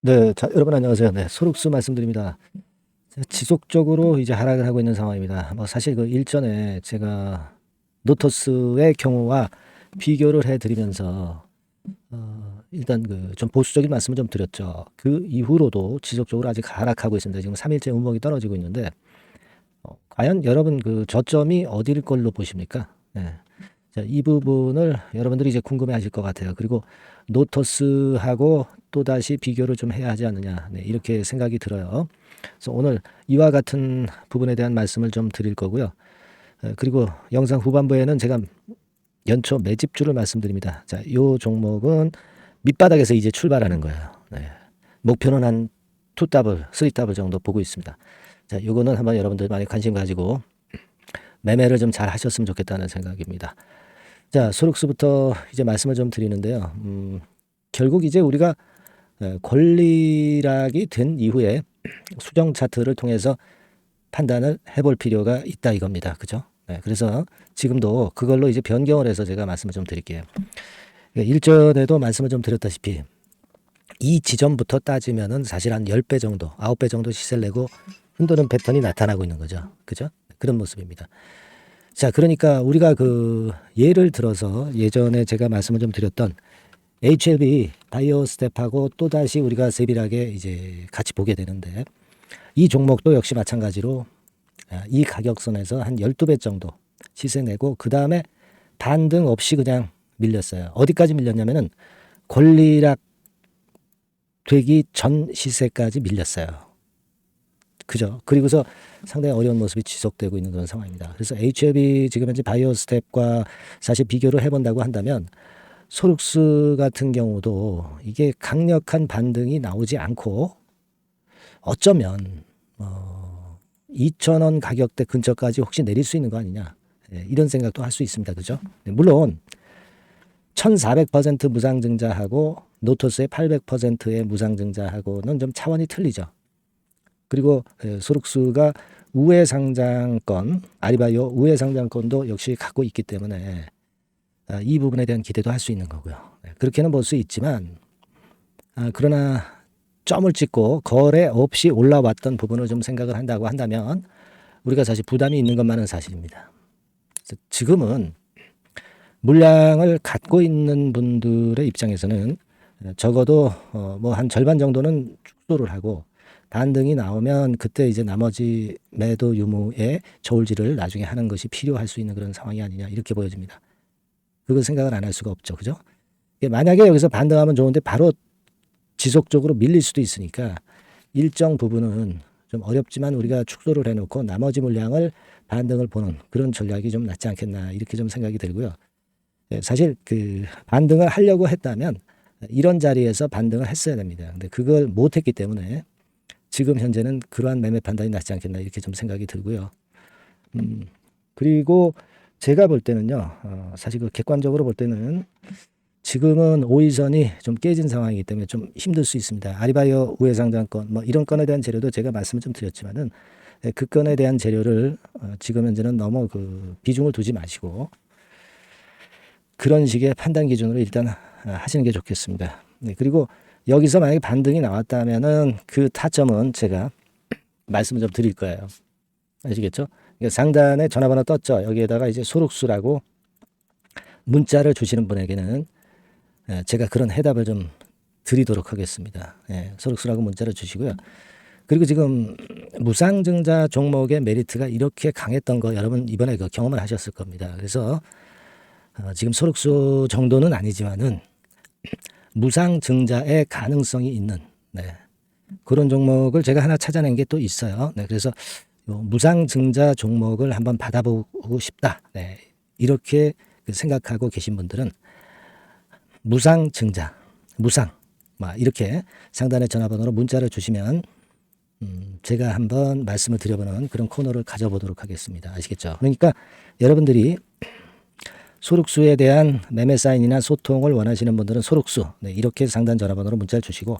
네, 자, 여러분 안녕하세요. 네, 소록수 말씀드립니다. 지속적으로 이제 하락을 하고 있는 상황입니다. 뭐 사실 그 일전에 제가 노토스의 경우와 비교를 해드리면서 일단 그 좀 보수적인 말씀을 좀 드렸죠. 그 이후로도 지속적으로 아직 하락하고 있습니다. 지금 3일째 운봉이 떨어지고 있는데 과연 여러분 그 저점이 어디일 걸로 보십니까? 네. 자, 이 부분을 여러분들이 이제 궁금해 하실 것 같아요. 그리고 노토스하고 또다시 비교를 좀 해야 하지 않느냐. 네, 이렇게 생각이 들어요. 그래서 오늘 이와 같은 부분에 대한 말씀을 좀 드릴 거고요. 그리고 영상 후반부에는 제가 연초 매집주를 말씀드립니다. 자, 요 종목은 밑바닥에서 이제 출발하는 거예요. 네. 목표는 한 2더블, 3더블 정도 보고 있습니다. 자, 요거는 한번 여러분들 많이 관심 가지고 매매를 좀 잘 하셨으면 좋겠다는 생각입니다. 자, 소록수부터 이제 말씀을 좀 드리는데요. 결국 이제 우리가 권리락이 된 이후에 수정 차트를 통해서 판단을 해볼 필요가 있다 이겁니다. 그죠? 네, 그래서 지금도 그걸로 이제 변경을 해서 제가 말씀을 좀 드릴게요. 일전에도 말씀을 좀 드렸다시피 이 지점부터 따지면은 사실 한 10배 정도, 9배 정도 시세를 내고 흔드는 패턴이 나타나고 있는 거죠. 그죠? 그런 모습입니다. 자, 그러니까 우리가 그 예를 들어서 예전에 제가 말씀을 좀 드렸던 HLB 바이오 스텝하고 또다시 우리가 세밀하게 이제 같이 보게 되는데 이 종목도 역시 마찬가지로 이 가격선에서 한 12배 정도 시세 내고 그 다음에 반등 없이 그냥 밀렸어요. 어디까지 밀렸냐면은 권리락 되기 전 시세까지 밀렸어요. 그죠? 그리고서 상당히 어려운 모습이 지속되고 있는 그런 상황입니다. 그래서 HLB 지금 현재 바이오 스텝과 사실 비교를 해본다고 한다면 소룩스 같은 경우도 이게 강력한 반등이 나오지 않고 어쩌면 2,000원 가격대 근처까지 혹시 내릴 수 있는 거 아니냐, 이런 생각도 할 수 있습니다. 그죠? 네, 물론 1,400% 무상증자하고 노토스의 800%의 무상증자하고는 좀 차원이 틀리죠. 그리고 소룩스가 우회상장권, 아리바이오 우회상장권도 역시 갖고 있기 때문에 이 부분에 대한 기대도 할 수 있는 거고요. 그렇게는 볼 수 있지만 그러나 점을 찍고 거래 없이 올라왔던 부분을 좀 생각을 한다고 한다면 우리가 사실 부담이 있는 것만은 사실입니다. 그래서 지금은 물량을 갖고 있는 분들의 입장에서는 적어도 뭐 한 절반 정도는 축소를 하고 반등이 나오면 그때 이제 나머지 매도 유무의 저울질을 나중에 하는 것이 필요할 수 있는 그런 상황이 아니냐 이렇게 보여집니다. 그걸 생각을 안 할 수가 없죠. 그죠? 만약에 여기서 반등하면 좋은데 바로 지속적으로 밀릴 수도 있으니까 일정 부분은 좀 어렵지만 우리가 축소를 해놓고 나머지 물량을 반등을 보는 그런 전략이 좀 낫지 않겠나 이렇게 좀 생각이 들고요. 사실 그 반등을 하려고 했다면 이런 자리에서 반등을 했어야 됩니다. 근데 그걸 못했기 때문에 지금 현재는 그러한 매매 판단이 낫지 않겠나 이렇게 좀 생각이 들고요. 그리고 제가 볼 때는요, 사실 그 객관적으로 볼 때는 지금은 5일선이 좀 깨진 상황이기 때문에 좀 힘들 수 있습니다. 아리바이오 우회상장권 뭐 이런 건에 대한 재료도 제가 말씀을 좀 드렸지만은 그 건에 대한 재료를 지금 현재는 너무 그 비중을 두지 마시고 그런 식의 판단 기준으로 일단 하시는 게 좋겠습니다. 네, 그리고 여기서 만약에 반등이 나왔다면은 그 타점은 제가 말씀을 좀 드릴 거예요. 아시겠죠? 그러니까 상단에 전화번호 떴죠. 여기에다가 이제 소록수라고 문자를 주시는 분에게는 제가 그런 해답을 좀 드리도록 하겠습니다. 소록수라고 문자를 주시고요. 그리고 지금 무상증자 종목의 메리트가 이렇게 강했던 거 여러분 이번에 그 경험을 하셨을 겁니다. 그래서 지금 소록수 정도는 아니지만은 무상증자의 가능성이 있는 그런 종목을 제가 하나 찾아낸 게 또 있어요. 그래서 무상증자 종목을 한번 받아보고 싶다. 이렇게 생각하고 계신 분들은 무상증자, 무상 이렇게 상단의 전화번호로 문자를 주시면 제가 한번 말씀을 드려보는 그런 코너를 가져보도록 하겠습니다. 아시겠죠? 그러니까 여러분들이 소록수에 대한 매매 사인이나 소통을 원하시는 분들은 소록수 이렇게 상단 전화번호로 문자를 주시고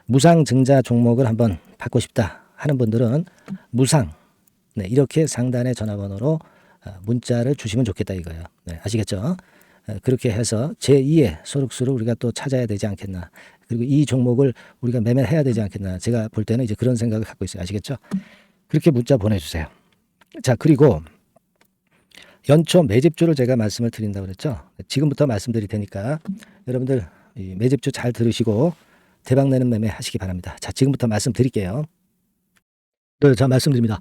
무상증자 종목을 한번 받고 싶다 하는 분들은 무상 이렇게 상단의 전화번호로 문자를 주시면 좋겠다 이거예요. 아시겠죠? 그렇게 해서 제2의 소록수를 우리가 또 찾아야 되지 않겠나. 그리고 이 종목을 우리가 매매해야 되지 않겠나. 제가 볼 때는 이제 그런 생각을 갖고 있어요. 아시겠죠? 그렇게 문자 보내주세요. 자, 그리고 연초 매집주를 제가 말씀을 드린다고 그랬죠. 지금부터 말씀드릴 테니까 여러분들 이 매집주 잘 들으시고 대박내는 매매 하시기 바랍니다. 자, 지금부터 말씀드릴게요. 네, 자, 말씀드립니다.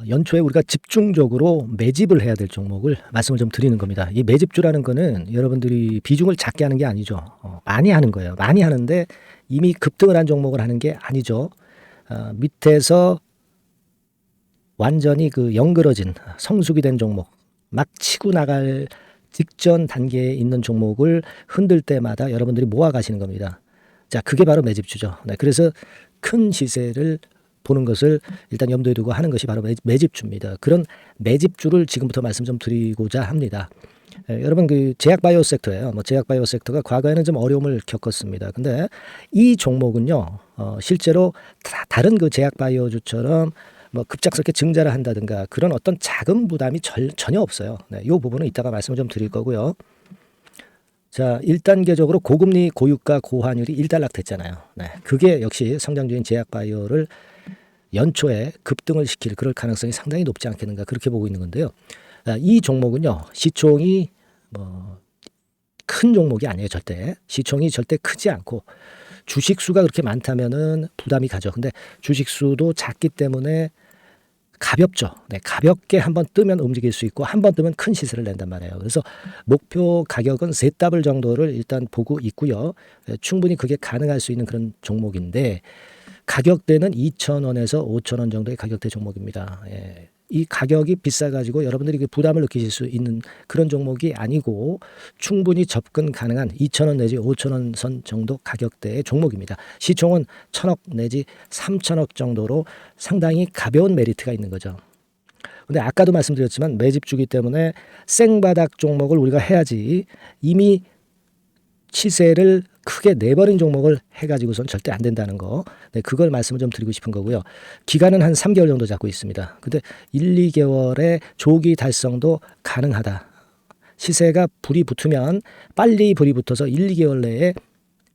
연초에 우리가 집중적으로 매집을 해야 될 종목을 말씀을 좀 드리는 겁니다. 이 매집주라는 거는 여러분들이 비중을 작게 하는 게 아니죠. 많이 하는 거예요. 많이 하는데 이미 급등을 한 종목을 하는 게 아니죠. 밑에서 완전히 그 영그러진 성숙이 된 종목, 막 치고 나갈 직전 단계에 있는 종목을 흔들 때마다 여러분들이 모아 가시는 겁니다. 자, 그게 바로 매집주죠. 네, 그래서 큰 시세를 보는 것을 일단 염두에 두고 하는 것이 바로 매집주입니다. 그런 매집주를 지금부터 말씀 좀 드리고자 합니다. 여러분 그 제약바이오 섹터예요. 제약바이오 섹터가 과거에는 좀 어려움을 겪었습니다. 근데 이 종목은요, 실제로 다른 그 제약바이오주처럼 급작스럽게 증자를 한다든가 그런 어떤 자금 부담이 전혀 없어요. 네, 이 부분은 이따가 말씀을 좀 드릴 거고요. 자, 1단계적으로 고금리, 고유가, 고환율이 일단락됐잖아요. 네, 그게 역시 성장주인 제약바이오를 연초에 급등을 시킬 그럴 가능성이 상당히 높지 않겠는가 그렇게 보고 있는 건데요. 이 종목은요, 시총이 큰 종목이 아니에요. 절대 시총이 절대 크지 않고 주식 수가 그렇게 많다면은 부담이 가죠. 근데 주식 수도 작기 때문에 가볍죠. 네, 가볍게 한번 뜨면 움직일 수 있고 한번 뜨면 큰 시세를 낸단 말이에요. 그래서 목표 가격은 세 더블 정도를 일단 보고 있고요. 충분히 그게 가능할 수 있는 그런 종목인데 가격대는 2,000원에서 5,000원 정도의 가격대 종목입니다. 예. 이 가격이 비싸가지고 여러분들이 부담을 느끼실 수 있는 그런 종목이 아니고 충분히 접근 가능한 2,000원 내지 5,000원 선 정도 가격대의 종목입니다. 시총은 1,000억 내지 3,000억 정도로 상당히 가벼운 메리트가 있는 거죠. 근데 아까도 말씀드렸지만 매집주기 때문에 생바닥 종목을 우리가 해야지 이미 시세를 크게 내버린 종목을 해가지고선 절대 안 된다는 거. 네, 그걸 말씀을 좀 드리고 싶은 거고요. 기간은 한 3개월 정도 잡고 있습니다. 근데 1, 2개월의 조기 달성도 가능하다. 시세가 불이 붙으면 빨리 불이 붙어서 1, 2개월 내에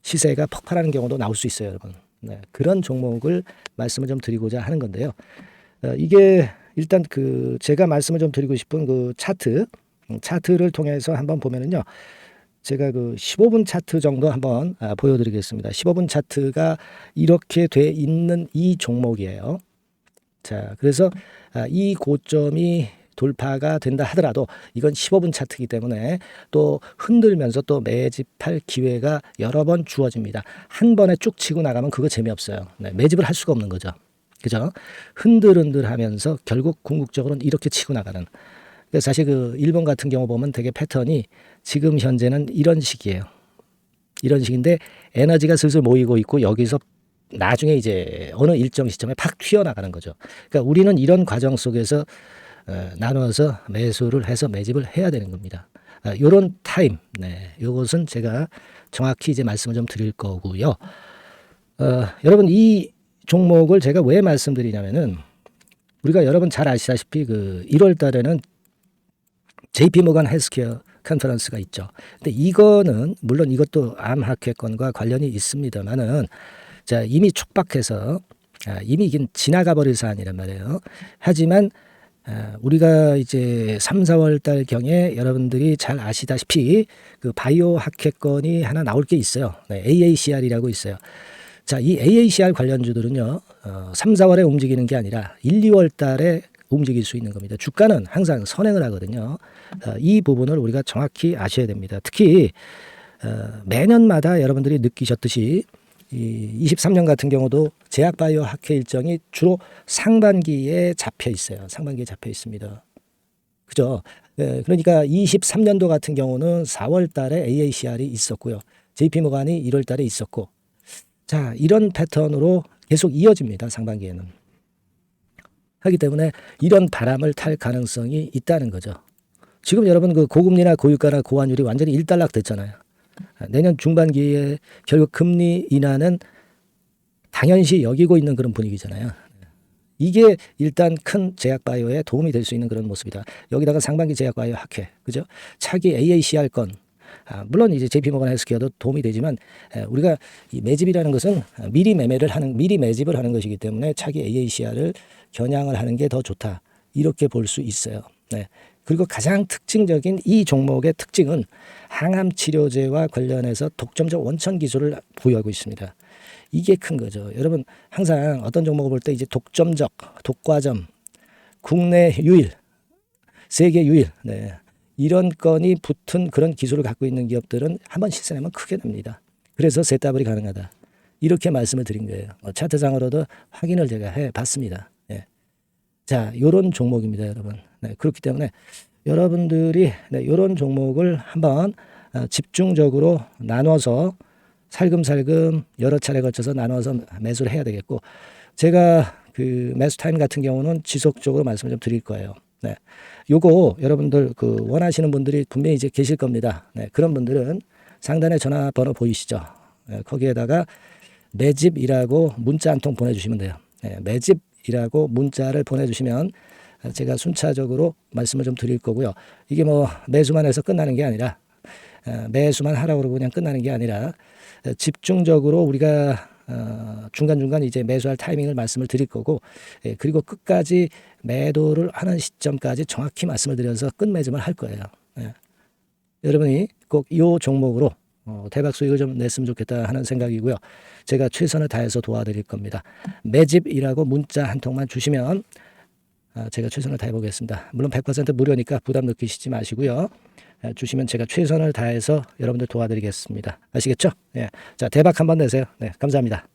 시세가 폭발하는 경우도 나올 수 있어요, 여러분. 네, 그런 종목을 말씀을 좀 드리고자 하는 건데요. 이게 일단 그 제가 말씀을 좀 드리고 싶은 그 차트를 통해서 한번 보면은요. 제가 그 15분 차트 정도 한번 보여드리겠습니다. 15분 차트가 이렇게 돼 있는 이 종목이에요. 자, 그래서 이 고점이 돌파가 된다 하더라도 이건 15분 차트이기 때문에 또 흔들면서 또 매집할 기회가 여러 번 주어집니다. 한 번에 쭉 치고 나가면 그거 재미없어요. 네, 매집을 할 수가 없는 거죠. 그죠? 흔들흔들하면서 결국 궁극적으로는 이렇게 치고 나가는. 사실 그 일본 같은 경우 보면 되게 패턴이 지금 현재는 이런 식이에요. 이런 식인데 에너지가 슬슬 모이고 있고 여기서 나중에 이제 어느 일정 시점에 팍 튀어나가는 거죠. 그러니까 우리는 이런 과정 속에서 나눠서 매수를 해서 매집을 해야 되는 겁니다. 요런 타임, 네, 요것은 제가 정확히 이제 말씀을 좀 드릴 거고요. 여러분 이 종목을 제가 왜 말씀드리냐면은 우리가 여러분 잘 아시다시피 그 1월 달에는 JP 모건 헬스케어 컨퍼런스가 있죠. 근데 이거는 물론 이것도 암 학회권과 관련이 있습니다만은 자, 이미 촉박해서 이미 이게 지나가 버릴 사안이란 말이에요. 하지만 우리가 이제 3, 4월 달 경에 여러분들이 잘 아시다시피 그 바이오 학회권이 하나 나올 게 있어요. 네, AACR이라고 있어요. 자, 이 AACR 관련주들은요, 3, 4월에 움직이는 게 아니라 1, 2월 달에 움직일 수 있는 겁니다. 주가는 항상 선행을 하거든요. 이 부분을 우리가 정확히 아셔야 됩니다. 특히 매년마다 여러분들이 느끼셨듯이 23년 같은 경우도 제약바이오 학회 일정이 주로 상반기에 잡혀 있어요. 상반기에 잡혀 있습니다. 그죠? 그러니까 23년도 같은 경우는 4월 달에 AACR이 있었고요. JP모간이 1월 달에 있었고, 자, 이런 패턴으로 계속 이어집니다. 상반기에는. 하기 때문에 이런 바람을 탈 가능성이 있다는 거죠. 지금 여러분 그 고금리나 고유가나 고환율이 완전히 일단락 됐잖아요. 내년 중반기에 결국 금리 인하는 당연시 여기고 있는 그런 분위기잖아요. 이게 일단 큰 제약바이오에 도움이 될 수 있는 그런 모습이다. 여기다가 상반기 제약바이오 학회, 그죠? 차기 AACR 건, 물론 이제 JP모건 헬스케어도 도움이 되지만 우리가 이 매집이라는 것은 미리 매집을 하는 것이기 때문에 차기 AACR을 겨냥을 하는 게 더 좋다. 이렇게 볼 수 있어요. 네. 그리고 가장 특징적인 이 종목의 특징은 항암 치료제와 관련해서 독점적 원천 기술을 보유하고 있습니다. 이게 큰 거죠. 여러분 항상 어떤 종목을 볼 때 이제 독점적, 독과점, 국내 유일, 세계 유일, 네. 이런 건이 붙은 그런 기술을 갖고 있는 기업들은 한번 실수하면 크게 됩니다. 그래서 세따블이 가능하다. 이렇게 말씀을 드린 거예요. 차트상으로도 확인을 제가 해봤습니다. 네. 자, 요런 종목입니다, 여러분. 네, 그렇기 때문에 여러분들이 이런 종목을 한번 집중적으로 나눠서 살금살금 여러 차례 걸쳐서 나눠서 매수를 해야 되겠고, 제가 그 매수 타임 같은 경우는 지속적으로 말씀을 좀 드릴 거예요. 네, 요거 여러분들 그 원하시는 분들이 분명히 이제 계실 겁니다. 네, 그런 분들은 상단에 전화번호 보이시죠? 네, 거기에다가 매집이라고 문자 한 통 보내주시면 돼요. 네, 매집이라고 문자를 보내주시면 제가 순차적으로 말씀을 좀 드릴 거고요. 이게 뭐 매수만 해서 끝나는 게 아니라 매수만 하라고 그러고 그냥 끝나는 게 아니라 집중적으로 우리가 중간중간 이제 매수할 타이밍을 말씀을 드릴 거고, 그리고 끝까지 매도를 하는 시점까지 정확히 말씀을 드려서 끝매짐을 할 거예요. 여러분이 꼭 이 종목으로 대박 수익을 좀 냈으면 좋겠다 하는 생각이고요. 제가 최선을 다해서 도와드릴 겁니다. 매집이라고 문자 한 통만 주시면 제가 최선을 다해 보겠습니다. 물론 100% 무료니까 부담 느끼시지 마시고요. 주시면 제가 최선을 다해서 여러분들 도와드리겠습니다. 아시겠죠? 예. 자, 대박 한번 내세요. 네, 감사합니다.